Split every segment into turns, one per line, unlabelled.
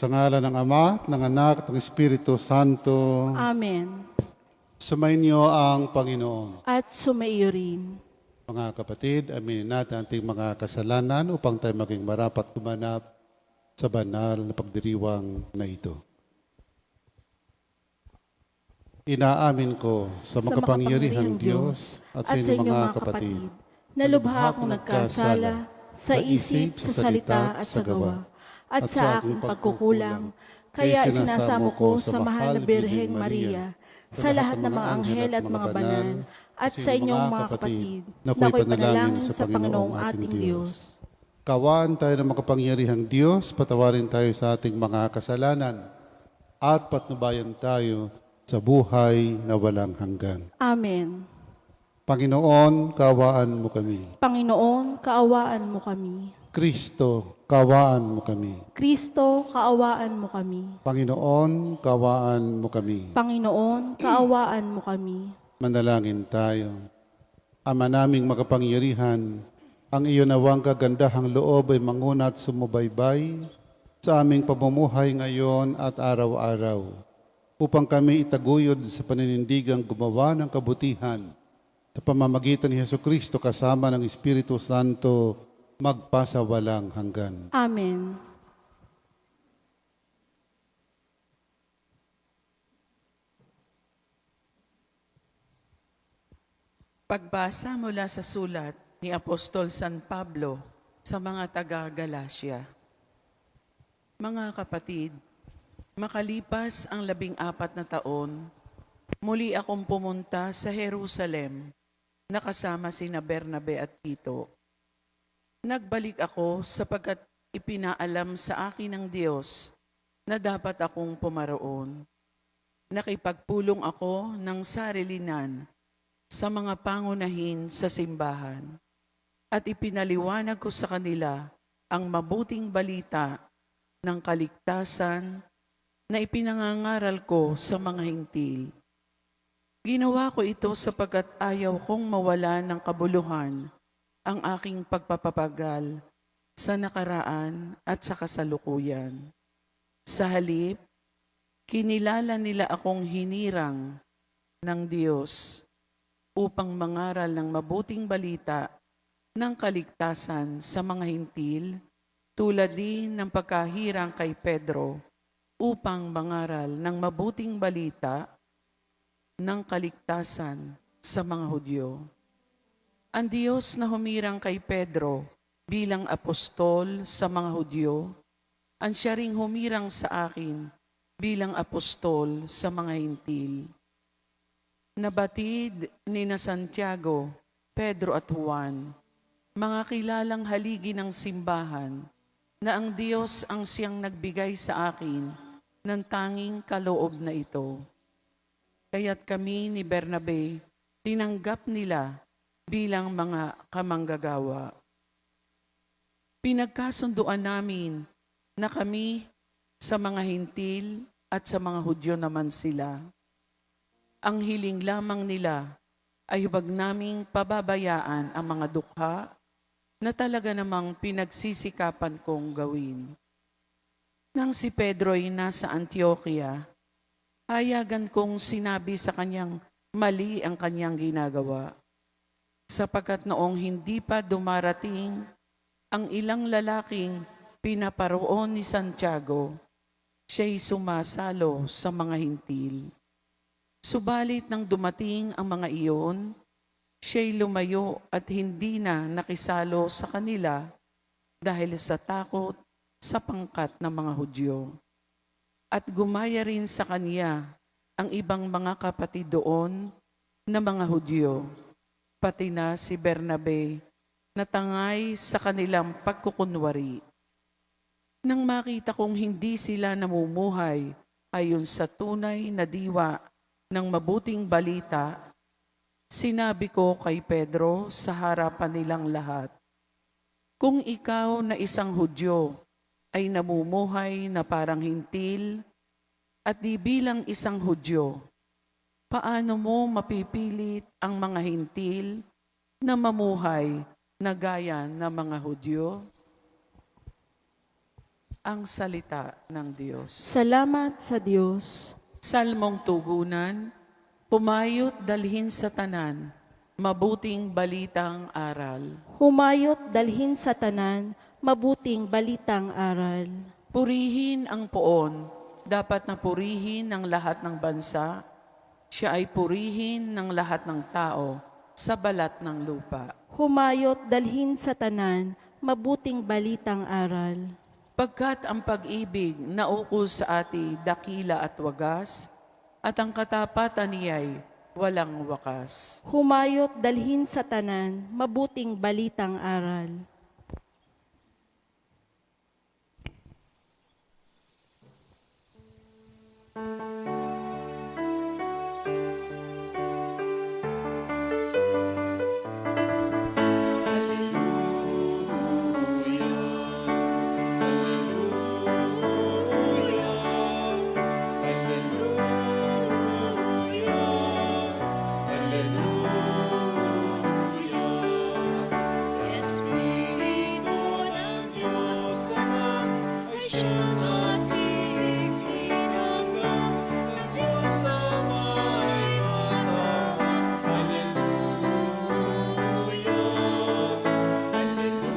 Sa ngalan ng Ama, ng Anak, at ng Espiritu Santo,
Amen.
sumainyo ang Panginoon.
At sumaiyo rin.
Mga kapatid, aminin natin ang ating mga kasalanan upang tayo maging marapat gumanap sa banal na pagdiriwang na ito. Inaamin ko sa makapangyarihang Diyos at sa inyong mga kapatid
na lubha akong nagkasala sa isip, sa salita at sa gawa, at sa aking pagkukulang. Kaya isinasamo ko sa mahal na Birheng Maria, sa lahat ng mga anghel at mga banal, at sa inyong mga kapatid, na ako'y panalangin sa Panginoong ating Diyos.
Kawaan tayo ng makapangyarihang Diyos, patawarin tayo sa ating mga kasalanan, at patnubayan tayo sa buhay na walang hanggan.
Amen.
Panginoon, kaawaan mo kami.
Panginoon, kaawaan mo kami.
Kristo, kaawaan mo kami.
Kristo, kaawaan mo kami.
Panginoon, kaawaan mo kami.
Panginoon, kaawaan mo kami.
Manalangin tayo. Ama naming makapangyarihan, ang iyon nawang kagandahang loob ay manguna at sumubaybay sa aming pamumuhay ngayon at araw-araw, upang kami itaguyod sa paninindigang gumawa ng kabutihan sa pamamagitan ni Jesucristo kasama ng Espiritu Santo magpasawalang hanggan.
Amen.
Pagbasa mula sa sulat ni Apostol San Pablo sa mga taga-Galacia. Mga kapatid, makalipas ang 14 na taon, muli akong pumunta sa Jerusalem na kasama sina Bernabe at Tito. Nagbalik ako sapagkat ipinaalam sa akin ng Diyos na dapat akong pumaroon. Nakipagpulong ako ng sarilinan sa mga pangunahin sa simbahan at ipinaliwanag ko sa kanila ang mabuting balita ng kaligtasan na ipinangangaral ko sa mga hintil. Ginawa ko ito sapagkat ayaw kong mawala ng kabuluhan ang aking pagpapapagal sa nakaraan at sa kasalukuyan. Sa halip, kinilala nila akong hinirang ng Diyos upang mangaral ng mabuting balita ng kaligtasan sa mga hintil, tulad din ng pagkahirang kay Pedro upang mangaral ng mabuting balita ng kaligtasan sa mga Hudyo. Ang Diyos na humirang kay Pedro bilang apostol sa mga Hudyo, ang siya ring humirang sa akin bilang apostol sa mga hintil. Nabatid ni na Santiago, Pedro at Juan, mga kilalang haligi ng simbahan, na ang Diyos ang siyang nagbigay sa akin ng tanging kaloob na ito. Kaya't kami ni Bernabe, tinanggap nila bilang mga kamanggagawa. Pinagkasunduan namin na kami sa mga hintil at sa mga Hudyo naman sila. Ang hiling lamang nila ay huwag naming pababayaan ang mga dukha na talaga namang pinagsisikapan kong gawin. Nang si Pedro ay nasa Antioquia, hayagan kong sinabi sa kanyang mali ang kanyang ginagawa, sapagkat noong hindi pa dumarating ang ilang lalaking pinaparoon ni Santiago, siya'y sumasalo sa mga hintil. Subalit nang dumating ang mga iyon, siya'y lumayo at hindi na nakisalo sa kanila dahil sa takot sa pangkat ng mga Hudyo. At gumaya rin sa kanya ang ibang mga kapatid doon na mga Hudyo, pati na si Bernabe, na tangay sa kanilang pagkukunwari. Nang makita kong hindi sila namumuhay ayon sa tunay na diwa ng mabuting balita, sinabi ko kay Pedro sa harapan nilang lahat, kung ikaw na isang Hudyo ay namumuhay na parang hintil at di bilang isang Hudyo, paano mo mapipilit ang mga hintil na mamuhay na gaya ng mga Hudyo? ang salita ng Diyos.
Salamat sa Diyos.
Salmong tugunan, pumayot dalhin sa tanan, mabuting balitang aral.
Humayot dalhin sa tanan, mabuting balitang aral.
Purihin ang poon, dapat na purihin ng lahat ng bansa. Siya ay purihin ng lahat ng tao sa balat ng lupa.
Humayot dalhin sa tanan, mabuting balitang aral.
Pagkat ang pag-ibig naukos sa ati dakila at wagas, at ang katapatan niya'y walang wakas.
Humayot dalhin sa tanan, mabuting balitang aral.
Espiritu ng Diyos Ama ay siyang ating tinanggap, ng Diyos Ama ay matawag. Alleluia, Alleluia,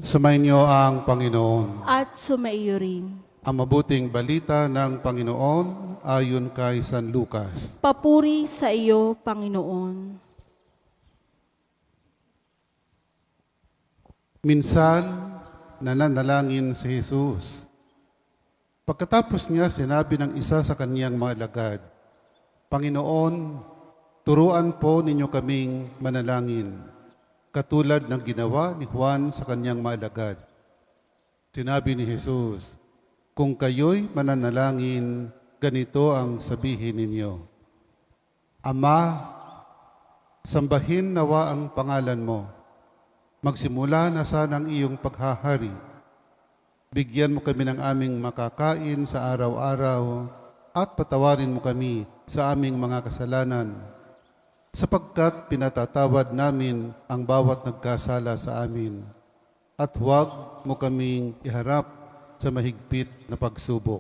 Sumayin niyo ang Panginoon.
At sumaiyo rin.
Ang mabuting balita ng Panginoon ayon kay San Lucas.
Papuri sa iyo, Panginoon.
Minsan, nananalangin si Jesus. Pagkatapos niya, sinabi ng isa sa kaniyang mga alagad, Panginoon, turuan po ninyo kaming manalangin, katulad ng ginawa ni Juan sa kaniyang mga alagad. Sinabi ni Jesus, kung kayo'y mananalangin, ganito ang sabihin ninyo, Ama, sambahin nawa ang pangalan mo. Magsimula na sana ang iyong paghahari. Bigyan mo kami ng aming makakain sa araw-araw at patawarin mo kami sa aming mga kasalanan, sapagkat pinatatawad namin ang bawat nagkasala sa amin. At huwag mo kaming iharap sa mahigpit na pagsubok.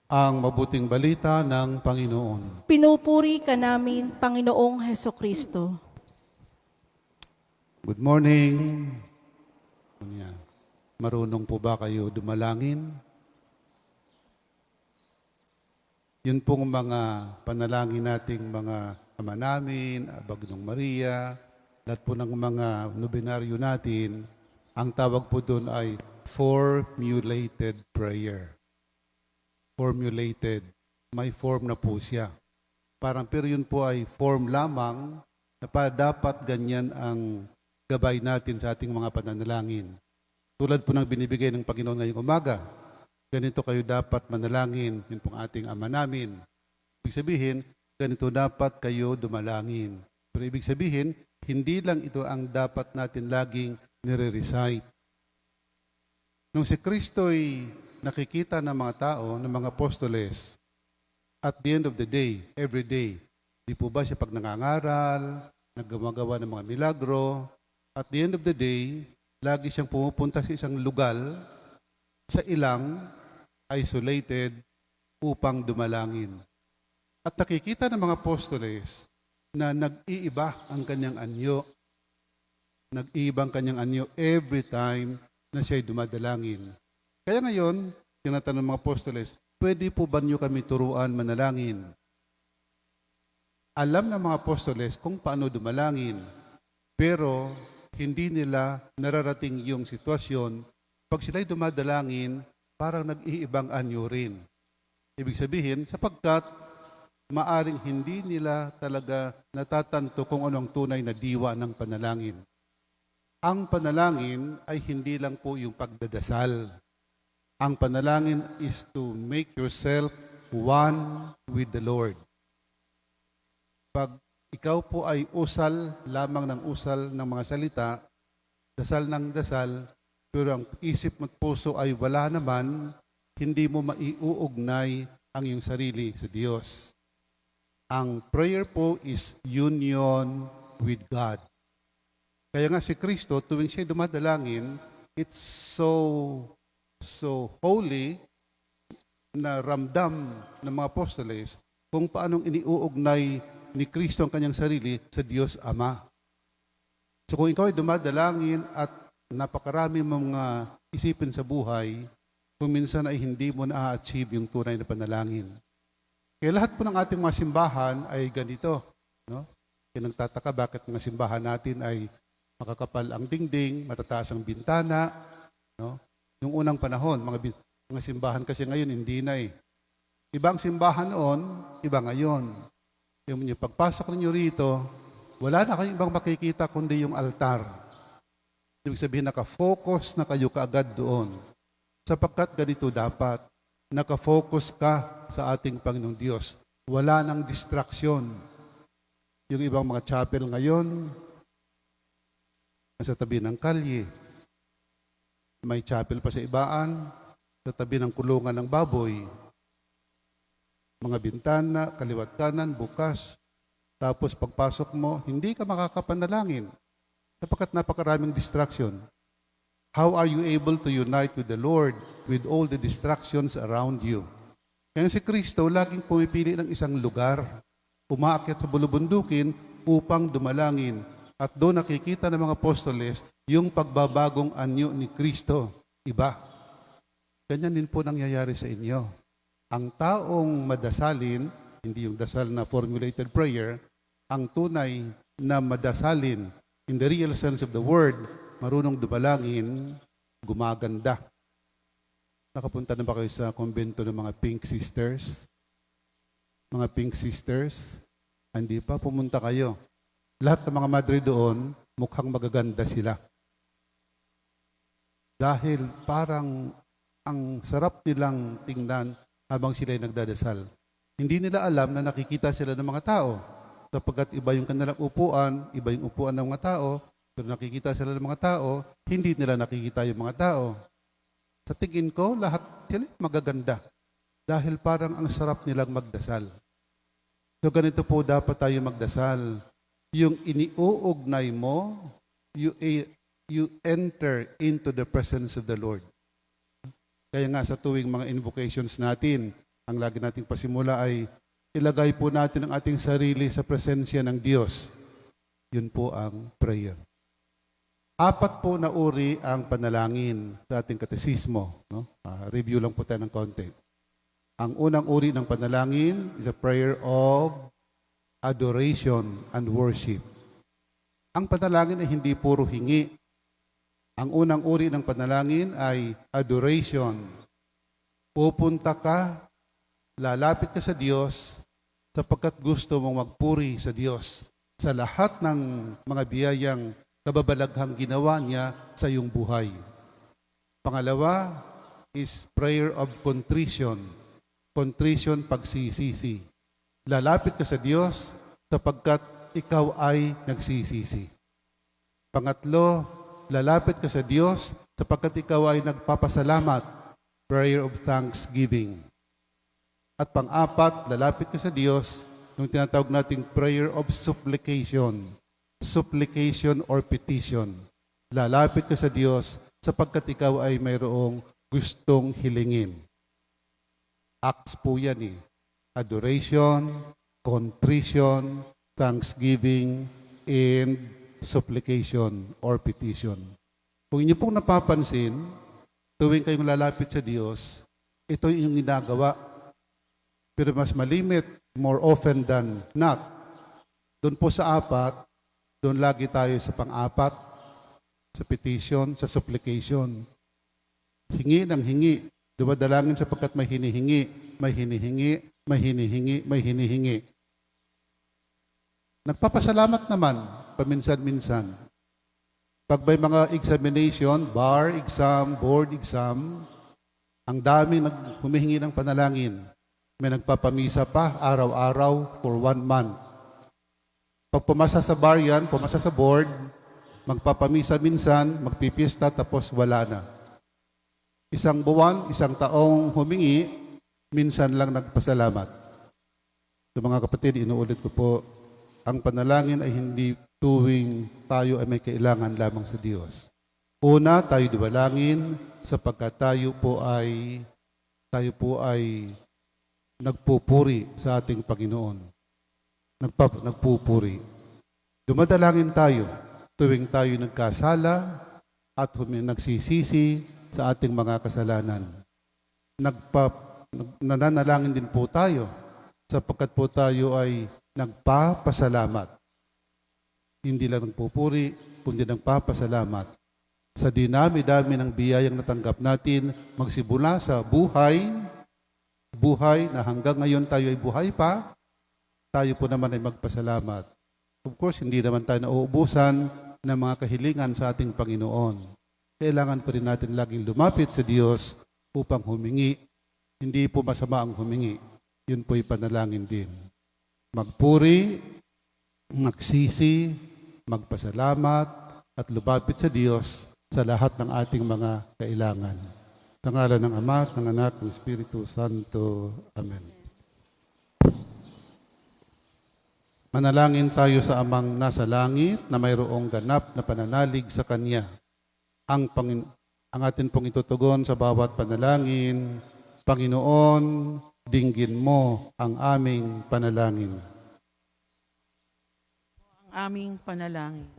Ang mabuting balita ng Panginoon.
Pinupuri ka namin, Panginoong Hesukristo.
Good morning. Marunong po ba kayo dumalangin? Yun pong mga panalangin nating mga ama namin, Baginong Maria, lahat po ng mga nobinaryo natin, ang tawag po doon ay formulated prayer. Formulated. May form na po siya. Pero yun po ay form lamang na dapat ganyan ang gabay natin sa ating mga pananalangin. Tulad po ng binibigay ng Panginoon ngayong umaga, ganito kayo dapat manalangin, yun pong ating Ama namin. Ibig sabihin, ganito dapat kayo dumalangin. Pero ibig sabihin, hindi lang ito ang dapat natin laging nire-recite. Nung si Kristo'y nakikita ng mga tao, ng mga apostoles, at the end of the day, every day, di po ba siya pag nangangaral, naggagawa ng mga milagro, at the end of the day, lagi siyang pumupunta sa isang lugar, sa ilang, isolated, upang dumalangin. At nakikita ng mga apostoles na nag-iiba ang kanyang anyo. Nag-iiba ang kanyang anyo every time na siya'y dumadalangin. Kaya ngayon, tinatanong ng mga apostoles, pwede po ba niyo kami turuan manalangin? Alam ng mga apostoles kung paano dumalangin, pero hindi nila nararating yung sitwasyon. Pag sila'y dumadalangin, parang nag-iibang anyo rin. Ibig sabihin, sapagkat maaring hindi nila talaga natatanto kung anong tunay na diwa ng panalangin. Ang panalangin ay hindi lang po yung pagdadasal. Ang panalangin is to make yourself one with the Lord. Pag ikaw po ay usal lamang ng usal ng mga salita, dasal ng dasal, pero ang isip at puso ay wala naman, hindi mo maiuugnay ang iyong sarili sa Diyos. Ang prayer po is union with God. Kaya nga si Kristo, tuwing siya dumadalangin, it's so holy na ramdam ng mga apostoles kung paanong iniuugnay ni Kristo ang kanyang sarili sa Diyos Ama. So kung ikaw ay dumadalangin at napakarami mga isipin sa buhay, kung minsan ay hindi mo na-achieve yung tunay na panalangin. Kaya lahat po ng ating mga simbahan ay ganito. No? Kaya nagtataka bakit mga simbahan natin ay makakapal ang dingding, matataas ang bintana. No? Yung unang panahon, mga simbahan kasi ngayon hindi na eh. Ibang simbahan noon, iba ngayon. Yung pagpasok ninyo rito, wala na kayong ibang makikita kundi yung altar. Ibig sabihin, nakafocus na kayo kaagad doon. Sapagkat ganito dapat, nakafocus ka sa ating Panginoong Diyos. Wala nang distraksyon. Yung ibang mga chapel ngayon, nasa tabi ng kalye. May chapel pa sa ibaan, sa tabi ng kulungan ng baboy. Mga bintana, kaliwat kanan, bukas. Tapos pagpasok mo, hindi ka makakapanalangin sapagkat napakaraming distraction. How are you able to unite with the Lord with all the distractions around you? Kaya si Kristo laging pumipili ng isang lugar, umaakyat sa bulubundukin upang dumalangin. At doon nakikita ng mga apostoles yung pagbabagong anyo ni Kristo. Iba. Ganyan din po nangyayari sa inyo. Ang taong madasalin, hindi yung dasal na formulated prayer, ang tunay na madasalin, in the real sense of the word, marunong dumalangin, gumaganda. Nakapunta na ba kayo sa kumbento ng mga Pink Sisters? Mga Pink Sisters? Hindi pa, pumunta kayo. Lahat ng mga madre doon, mukhang magaganda sila. Dahil parang ang sarap nilang tingnan habang sila ay nagdadasal. Hindi nila alam na nakikita sila ng mga tao. Sapagkat iba yung kanilang upuan, iba yung upuan ng mga tao, pero nakikita sila ng mga tao, hindi nila nakikita yung mga tao. Sa tingin ko, lahat sila magaganda. Dahil parang ang sarap nilang magdasal. So ganito po dapat tayo magdasal. Yung iniuugnay mo, you enter into the presence of the Lord. Kaya nga sa tuwing mga invocations natin, ang lagi nating pasimula ay ilagay po natin ang ating sarili sa presensya ng Diyos. Yun po ang prayer. 4 po na uri ang panalangin sa ating katesismo. No? Review lang po tayo ng konti. Ang unang uri ng panalangin is a prayer of adoration and worship. Ang panalangin ay hindi puro hingi. Ang unang uri ng panalangin ay adoration. Pupunta ka, lalapit ka sa Diyos sapagkat gusto mong magpuri sa Diyos sa lahat ng mga biyayang kababalaghang ginawa niya sa iyong buhay. Pangalawa is prayer of contrition. Contrition, pagsisisi. Lalapit ka sa Diyos sapagkat ikaw ay nagsisisi. Pangatlo, lalapit ka sa Diyos sapagkat ikaw ay nagpapasalamat. Prayer of thanksgiving. At pang-apat, lalapit ka sa Diyos yung tinatawag nating prayer of supplication. Supplication or petition. Lalapit ka sa Diyos sapagkat ikaw ay mayroong gustong hilingin. Acts po yan eh. Adoration, contrition, thanksgiving, and supplication or petition. Kung inyo pong napapansin, tuwing kayong lalapit sa Diyos, ito yung ginagawa. Pero mas malimit, more often than not. Doon po sa 4, doon lagi tayo sa pang-4, sa petition, sa supplication. Hingi ng hingi. Dumadalangin sapagkat may hinihingi, may hinihingi, may hinihingi, may hinihingi. Nagpapasalamat naman, paminsan-minsan. Pag may mga examination, bar exam, board exam, ang dami humihingi ng panalangin. May nagpapamisa pa araw-araw for 1 month. Pag pumasa sa bar yan, pumasa sa board, magpapamisa minsan, magpipista, tapos wala na. Isang buwan, isang taong humingi, minsan lang nagpasalamat. So mga kapatid, inuulit ko po, ang panalangin ay hindi tuwing tayo ay may kailangan lamang sa Diyos. Una, tayo dibalangin sapagkat tayo po ay nagpupuri sa ating Panginoon. Nagpupuri. Dumadalangin tayo tuwing tayo nagkasala at nagsisisi sa ating mga kasalanan. Nananalangin din po tayo sapagkat po tayo ay nagpapasalamat. Hindi lang nagpupuri, kundi nagpapasalamat. Sa dinami-dami ng biyayang natanggap natin, magsimula sa buhay na hanggang ngayon tayo ay buhay pa, tayo po naman ay magpasalamat. Of course, hindi naman tayo nauubusan ng mga kahilingan sa ating Panginoon. Kailangan pa rin natin laging lumapit sa Diyos upang humingi. Hindi po masama ang humingi. Yun po'y panalangin din. Magpuri, magsisi, magpasalamat, at lumapit sa Diyos sa lahat ng ating mga kailangan. Sa ngalan ng Ama, ng Anak, ng Espiritu Santo. Amen. Manalangin tayo sa Amang nasa langit na mayroong ganap na pananalig sa Kanya. Ang atin pong itutugon sa bawat panalangin, Panginoon, dinggin mo ang aming panalangin.
Ang aming panalangin.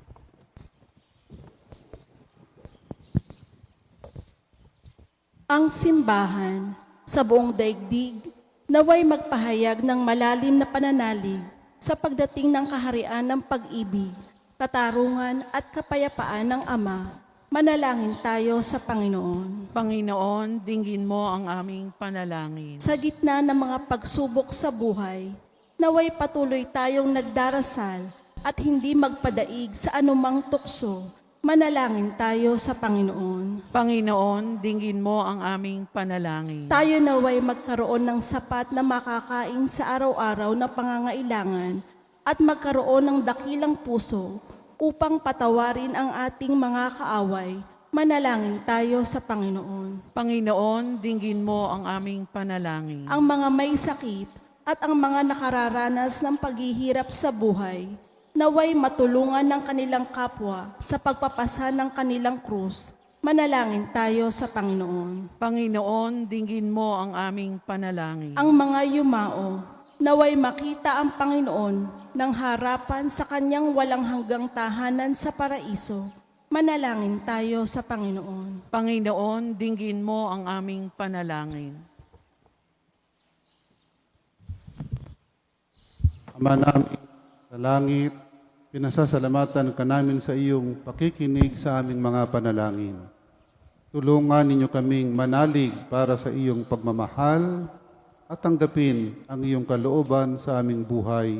Ang simbahan sa buong daigdig naway magpahayag ng malalim na pananalig sa pagdating ng kaharian ng pag-ibig, katarungan at kapayapaan ng Ama. Manalangin tayo sa Panginoon.
Panginoon, dinggin mo ang aming panalangin.
Sa gitna ng mga pagsubok sa buhay, naway patuloy tayong nagdarasal at hindi magpadaig sa anumang tukso. Manalangin tayo sa Panginoon.
Panginoon, dinggin mo ang aming panalangin.
Tayo naway magkaroon ng sapat na makakain sa araw-araw na pangangailangan at magkaroon ng dakilang puso upang patawarin ang ating mga kaaway. Manalangin tayo sa Panginoon.
Panginoon, dinggin mo ang aming panalangin.
Ang mga may sakit at ang mga nakararanas ng paghihirap sa buhay, naway matulungan ng kanilang kapwa sa pagpapasa ng kanilang krus. Manalangin tayo sa Panginoon.
Panginoon, dinggin mo ang aming panalangin.
Ang mga yumao, naway makita ang Panginoon ng harapan sa kanyang walang hanggang tahanan sa paraiso. Manalangin tayo sa Panginoon.
Panginoon, dinggin mo ang aming panalangin.
Ama namin sa langit, pinasasalamatan ka namin sa iyong pakikinig sa aming mga panalangin. Tulungan ninyo kaming manalig para sa iyong pagmamahal at tanggapin ang iyong kalooban sa aming buhay.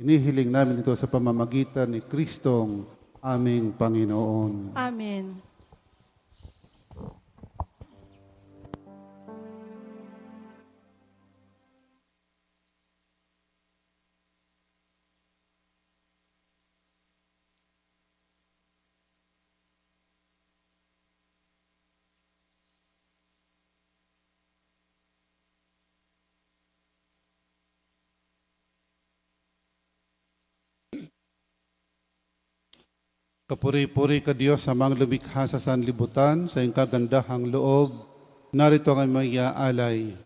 Inihiling namin ito sa pamamagitan ni Kristong aming Panginoon.
Amen.
Kapuri-puri ka Diyos sa mga lumikha sa sanlibutan, sa iyong kagandahang loob, narito ang aming alay.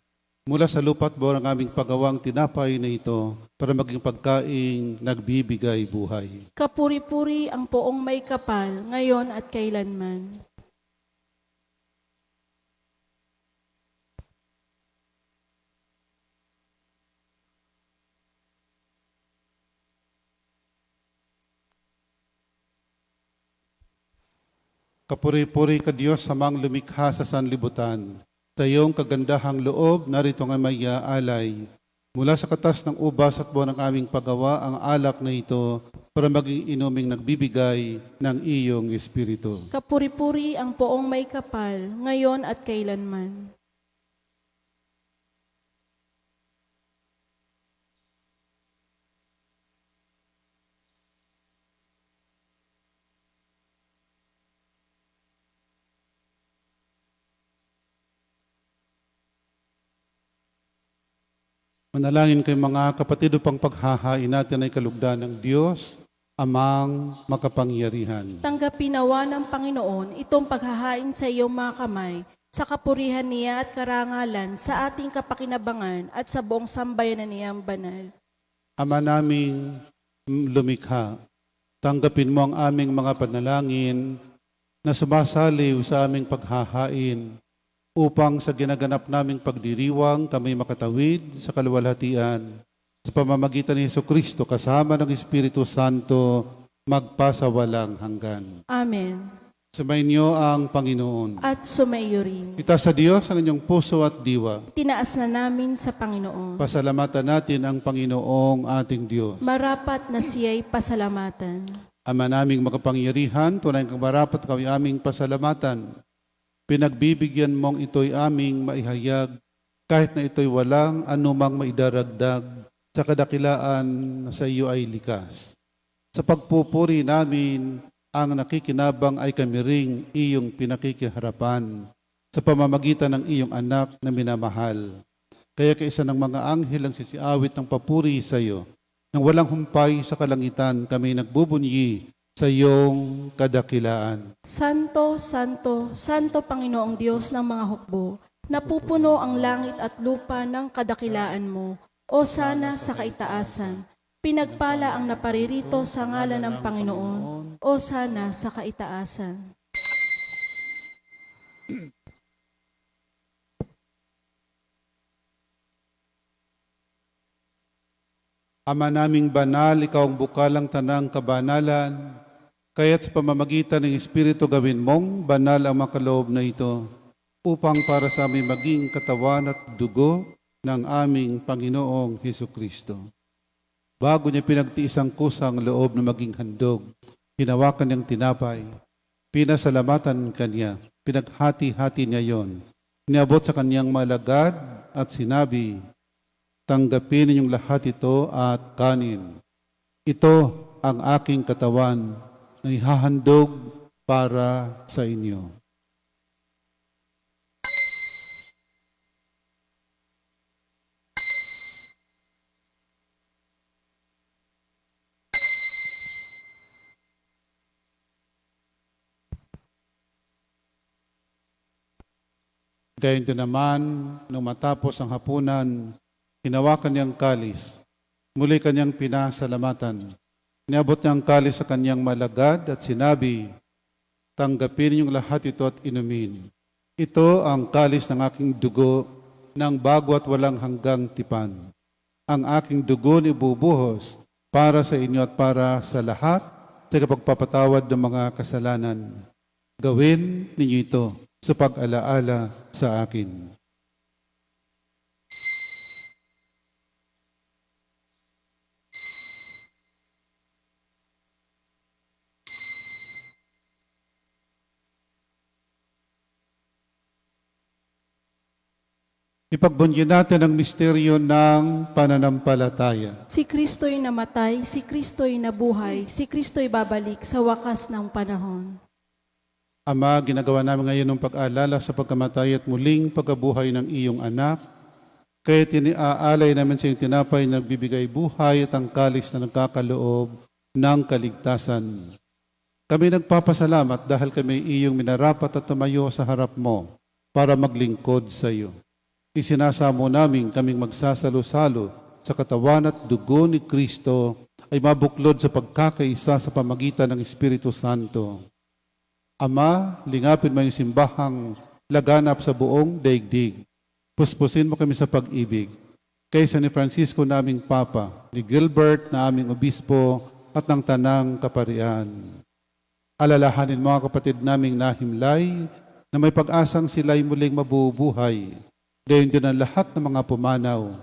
Mula sa lupa't buwan ang aming pagawang tinapay na ito para maging pagkaing nagbibigay buhay.
Kapuri-puri ang poong may kapal, ngayon at kailanman.
Kapuri-puri ka Diyos sa mga lumikha sa sanlibutan. Sa iyong kagandahang loob, narito ang aming alay. Mula sa katas ng ubas at buwan ng aming paggawa, ang alak na ito para maging inuming nagbibigay ng iyong Espiritu.
Kapuri-puri ang poong may kapal, ngayon at kailanman.
Manalangin kayo mga kapatid upang paghahain natin ay kalugdan ng Diyos, Amang makapangyarihan.
Tanggapin nawa ng Panginoon itong paghahain sa iyong mga kamay, sa kapurihan niya at karangalan, sa ating kapakinabangan at sa buong sambayanan niyang banal.
Ama naming lumikha, tanggapin mo ang aming mga panalangin na sumasaliw sa aming paghahain upang sa ginaganap naming pagdiriwang kami makatawid sa kaluwalhatian sa pamamagitan ni Jesucristo kasama ng Espiritu Santo magpasawalang hanggan.
Amen.
Sumainyo ang Panginoon.
At sumaiyo rin.
Itaas sa Diyos ang inyong puso at diwa.
Tinaas na namin sa Panginoon.
Pasalamatan natin ang Panginoong ating Diyos.
Marapat na siya'y pasalamatan.
Ama naming makapangyarihan, tunay kang marapat kami aming pasalamatan. Pinagbibigyan mong ito'y aming maihayag, kahit na ito'y walang anumang maidaragdag sa kadakilaan na sa iyo ay likas. Sa pagpupuri namin, ang nakikinabang ay kami ring iyong pinakikiharapan sa pamamagitan ng iyong anak na minamahal. Kaya kaisa ng mga anghel ang sisiawit ng papuri sa iyo. Nang walang humpay sa kalangitan, kami nagbubunyi sa iyong kadakilaan.
Santo, Santo, Santo Panginoong Diyos ng mga hukbo, napupuno ang langit at lupa ng kadakilaan mo, o sana sa kaitaasan. Pinagpala ang naparirito sa ngalan ng Panginoon, o sana sa kaitaasan.
Ama naming banal, ikaw ang bukalang tanang kabanalan, kaya't sa pamamagitan ng Espiritu gawin mong banal ang makaloob na ito, upang para sa amin maging katawan at dugo ng aming Panginoong Hesukristo. Bago niya pinagtiis ang kusang loob na maging handog, hinawakan niyang tinapay, pinasalamatan kanya, pinaghati-hati niya yon, niabot sa kanyang malagad at sinabi, tanggapin ninyong lahat ito at kanin. Ito ang aking katawan na ihahandog para sa inyo. Gayon din naman, nung matapos ang hapunan, hinawakan niyang kalis, muli kanyang pinasalamatan. Niabot niyang kalis sa kanyang malagad at sinabi, tanggapin niyong lahat ito at inumin. Ito ang kalis ng aking dugo ng bago at walang hanggang tipan. Ang aking dugo ni bubuhos para sa inyo at para sa lahat sa kapagpapatawad ng mga kasalanan. Gawin ninyo ito sa pag-alaala sa akin. Ipagbunyi natin ang misteryo ng pananampalataya.
Si Kristo'y namatay, si Kristo'y nabuhay, si Kristo'y babalik sa wakas ng panahon.
Ama, ginagawa namin ngayon ng pag-aalala sa pagkamatay at muling pagkabuhay ng iyong anak. Kaya tiniaalay namin sa iyong tinapay na nagbibigay buhay at ang kalis na nagkakaloob ng kaligtasan. Kami nagpapasalamat dahil kami iyong minarapat at tumayo sa harap mo para maglingkod sa iyo. Isinasamo namin kaming magsasalo-salo sa katawan at dugo ni Kristo ay mabuklod sa pagkakaisa sa pamagitan ng Espiritu Santo. Ama, lingapin mo yung simbahang laganap sa buong daigdig. Puspusin mo kami sa pag-ibig. Kaysa ni Francisco naming Papa, ni Gilbert na aming obispo at ng Tanang Kaparian. Alalahanin mga kapatid naming nahimlay na may pag-asang sila'y muling mabubuhay. Gayon din ang lahat ng mga pumanaw.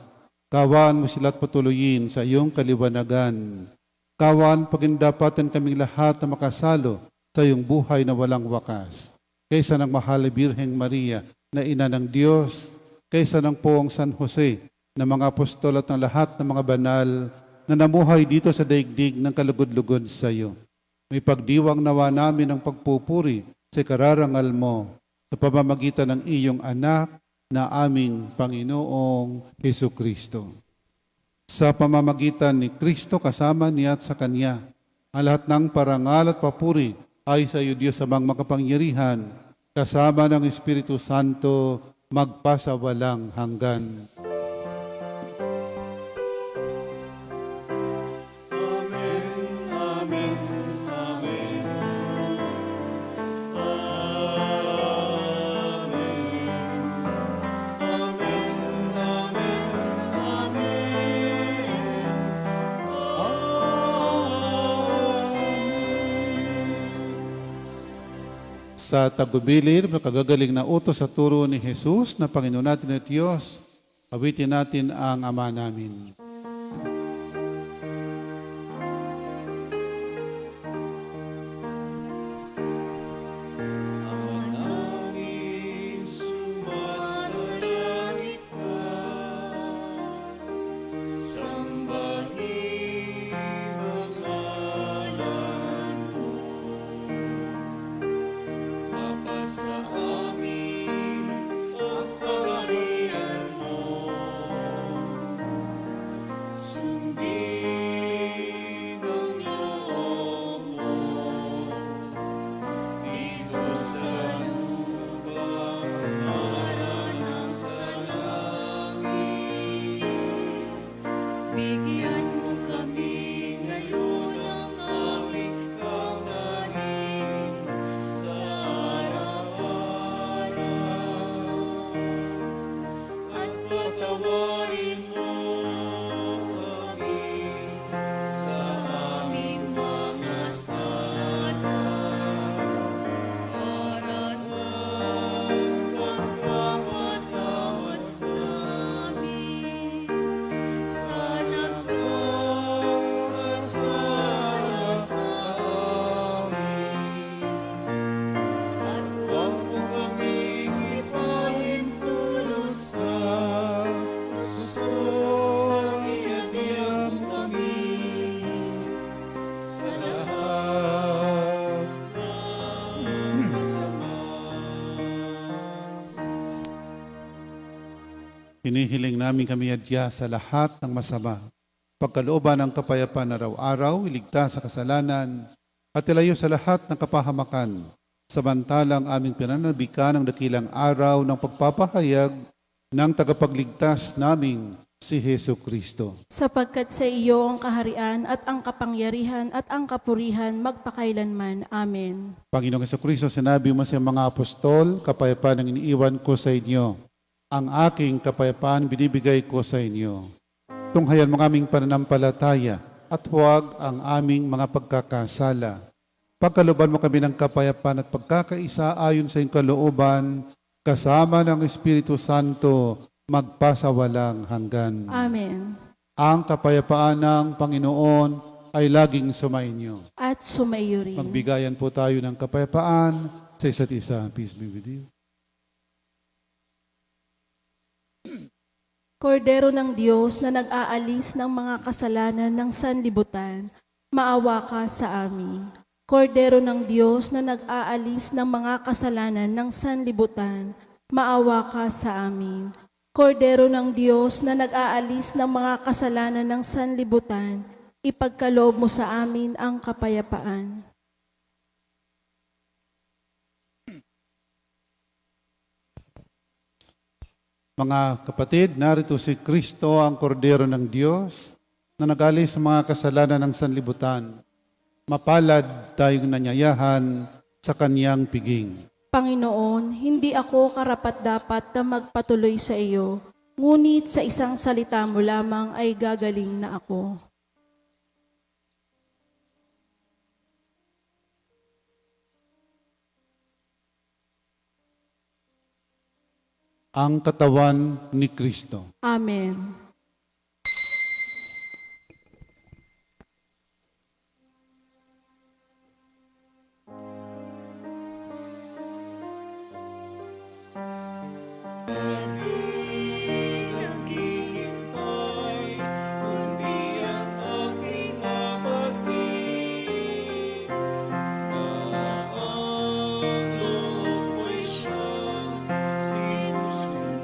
Kawaan mo sila at patuloyin sa iyong kaliwanagan. Kawaan pagindapatan kaming lahat na makasalo sa iyong buhay na walang wakas. Kaysa ng mahal na Birheng Maria na ina ng Diyos, kaysa ng poong San Jose na mga apostol at ng lahat ng mga banal na namuhay dito sa daigdig ng kalugod-lugod sa iyo. May pagdiwang nawa namin ang pagpupuri sa kararangal mo sa pamamagitan ng iyong anak na aming Panginoong Hesukristo. sa pamamagitan ni Kristo kasama niya at sa Kanya. Ang lahat ng parangal at papuri ay sa iyo, Diyos amang makapangyarihan, kasama ng Espiritu Santo, magpasawalang hanggan. Sa tagubilin, nakagagaling na utos sa turo ni Jesus na Panginoon natin at Diyos, awitin natin ang Ama namin.
Sumasalangit ka, sambahin ang ngalan mo. Mapasa amin ang kaharian mo. Sundin ang loob mo dito sa lupa para nasa langit. Bigyan mo kami ngayon ng aming kakanin sa araw-araw. At patawarin mo kami sa aming mga sala para na magpapatawad kami sa nagkakasala sa amin. At huwag mo kaming ipahintulot sa gusto, iadya mo kami sa lahat ng masama.
Hinihiling namin kami adya sa lahat ng masama. Pagkalooban ng kapayapaan araw-araw, iligtas sa kasalanan, at ilayo sa lahat ng kapahamakan, samantalang aming pinanabikan ng dakilang araw ng pagpapahayag ng tagapagligtas naming si Hesu Kristo.
Sapagkat sa iyo ang kaharian at ang kapangyarihan at ang kapurihan magpakailanman. Amen.
Panginoong Jesucristo, sinabi mo sa mga apostol, kapayapaan ang iniiwan ko sa inyo. Ang aking kapayapaan binibigay ko sa inyo. Tunghayan mo aming pananampalataya at huwag ang aming mga pagkakasala. Pagkalooban mo kami ng kapayapaan at pagkakaisa ayon sa iyong kalooban, kasama ng Espiritu Santo, magpasawalang hanggan.
Amen.
Ang kapayapaan ng Panginoon ay laging sumainyo.
At sumaiyo rin.
Magbigayan po tayo ng kapayapaan sa isa't isa. Peace be with you.
Kordero ng Diyos na nag-aalis ng mga kasalanan ng sanlibutan, maawa ka sa amin. Kordero ng Diyos na nag-aalis ng mga kasalanan ng sanlibutan, maawa ka sa amin. Kordero ng Diyos na nag-aalis ng mga kasalanan ng sanlibutan, ipagkaloob mo sa amin ang kapayapaan.
Mga kapatid, narito si Kristo, ang kordero ng Diyos, na nag-alis sa mga kasalanan ng sanlibutan. Mapalad tayong nanyayahan sa Kanyang piging.
Panginoon, hindi ako karapat-dapat na magpatuloy sa iyo, ngunit sa isang salita mo lamang ay gagaling na ako.
Ang katawan ni Kristo.
Amen.
Naghihintay, kundi ang aking mapagpig, na ang loob mo'y siyang sinusundan.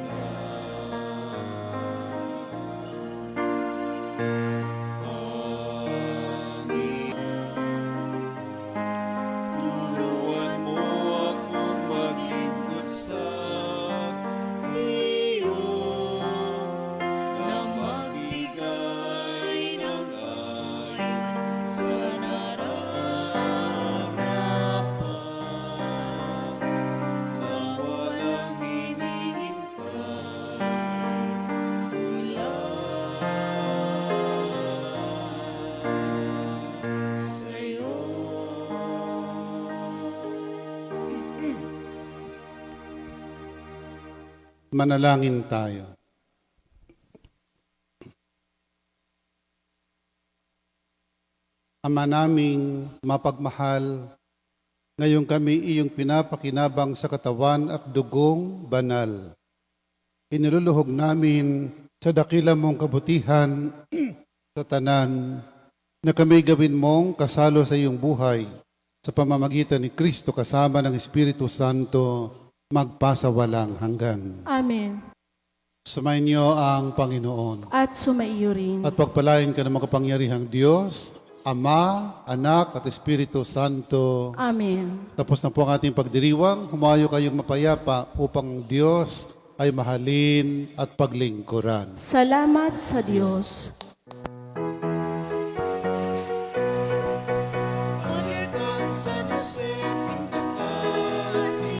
Manalangin tayo. Ama naming mapagmahal, ngayon kami iyong pinapakinabang sa katawan at dugong banal. Iniluluhog namin sa dakila mong kabutihan sa tanan na kami gawin mong kasalo sa iyong buhay sa pamamagitan ni Kristo kasama ng Espiritu Santo magpasawalang hanggan.
Amen.
Sumayin niyo ang Panginoon.
At sumaiyo rin.
At pagpalain ka ng makapangyarihang Diyos, Ama, Anak at Espiritu Santo.
Amen.
Tapos na po ang ating pagdiriwang, humayo kayong mapayapa upang ang Diyos ay mahalin at paglingkuran.
Salamat sa Diyos.